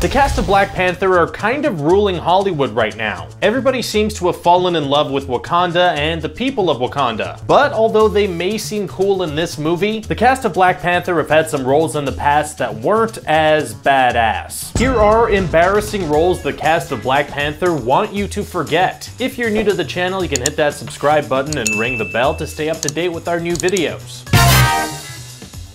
The cast of Black Panther are kind of ruling Hollywood right now. Everybody seems to have fallen in love with Wakanda and the people of Wakanda. But although they may seem cool in this movie, the cast of Black Panther have had some roles in the past that weren't as badass. Here are embarrassing roles the cast of Black Panther want you to forget. If you're new to the channel, you can hit that subscribe button and ring the bell to stay up to date with our new videos.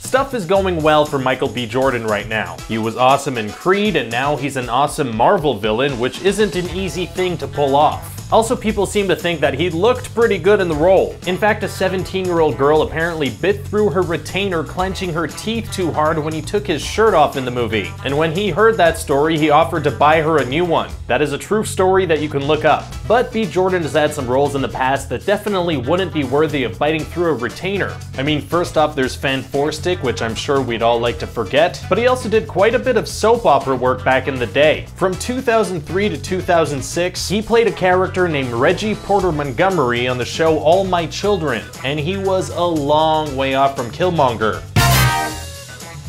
Stuff is going well for Michael B. Jordan right now. He was awesome in Creed, and now he's an awesome Marvel villain, which isn't an easy thing to pull off. Also, people seem to think that he looked pretty good in the role. In fact, a 17-year-old girl apparently bit through her retainer, clenching her teeth too hard when he took his shirt off in the movie. And when he heard that story, he offered to buy her a new one. That is a true story that you can look up. But B. Jordan has had some roles in the past that definitely wouldn't be worthy of biting through a retainer. I mean, first off, there's Fan Four Stick, which I'm sure we'd all like to forget, but he also did quite a bit of soap opera work back in the day. From 2003 to 2006, he played a character named Reggie Porter Montgomery on the show All My Children, and he was a long way off from Killmonger.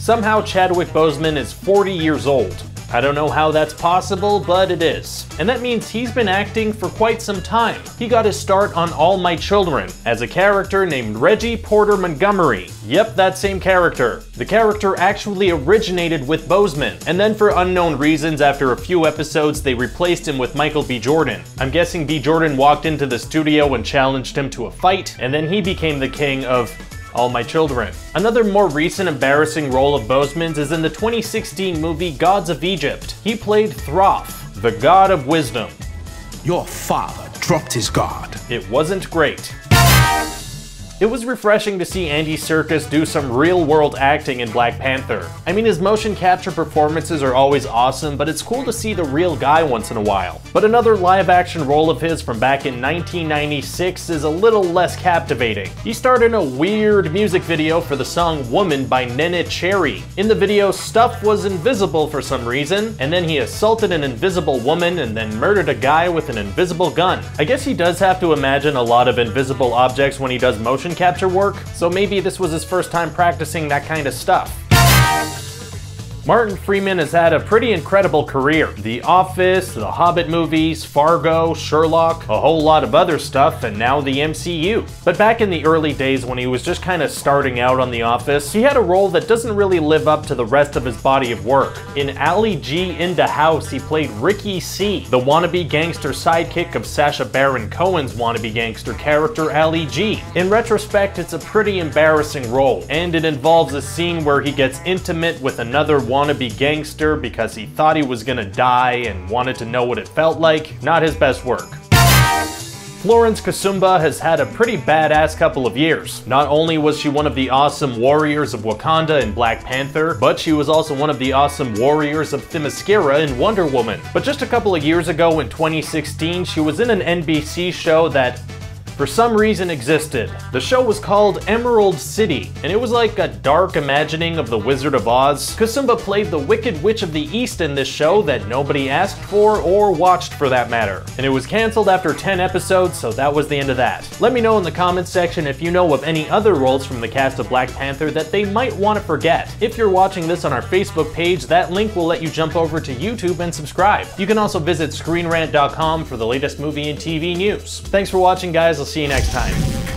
Somehow Chadwick Boseman is 40 years old. I don't know how that's possible, but it is. And that means he's been acting for quite some time. He got his start on All My Children as a character named Reggie Porter Montgomery. Yep, that same character. The character actually originated with Boseman, and then for unknown reasons, after a few episodes, they replaced him with Michael B. Jordan. I'm guessing B. Jordan walked into the studio and challenged him to a fight, and then he became the king of All My Children. Another more recent embarrassing role of Boseman's is in the 2016 movie Gods of Egypt. He played Thoth, the god of wisdom. Your father dropped his guard. It wasn't great. It was refreshing to see Andy Serkis do some real-world acting in Black Panther. I mean, his motion capture performances are always awesome, but it's cool to see the real guy once in a while. But another live-action role of his from back in 1996 is a little less captivating. He starred in a weird music video for the song Woman by Nene Cherry. In the video, stuff was invisible for some reason, and then he assaulted an invisible woman and then murdered a guy with an invisible gun. I guess he does have to imagine a lot of invisible objects when he does motion capture work, so maybe this was his first time practicing that kind of stuff. Martin Freeman has had a pretty incredible career. The Office, the Hobbit movies, Fargo, Sherlock, a whole lot of other stuff, and now the MCU. But back in the early days when he was just kind of starting out on The Office, he had a role that doesn't really live up to the rest of his body of work. In Ali G in the House, he played Ricky C, the wannabe gangster sidekick of Sacha Baron Cohen's wannabe gangster character Ali G. In retrospect, it's a pretty embarrassing role, and it involves a scene where he gets intimate with another wannabe gangster because he thought he was gonna die and wanted to know what it felt like. Not his best work. Florence Kasumba has had a pretty badass couple of years. Not only was she one of the awesome warriors of Wakanda in Black Panther, but she was also one of the awesome warriors of Themyscira in Wonder Woman. But just a couple of years ago in 2016, she was in an NBC show that for some reason existed. The show was called Emerald City, and it was like a dark imagining of the Wizard of Oz. Kasumba played the Wicked Witch of the East in this show that nobody asked for or watched for that matter. And it was canceled after 10 episodes, so that was the end of that. Let me know in the comments section if you know of any other roles from the cast of Black Panther that they might want to forget. If you're watching this on our Facebook page, that link will let you jump over to YouTube and subscribe. You can also visit ScreenRant.com for the latest movie and TV news. Thanks for watching, guys. I'll see you next time.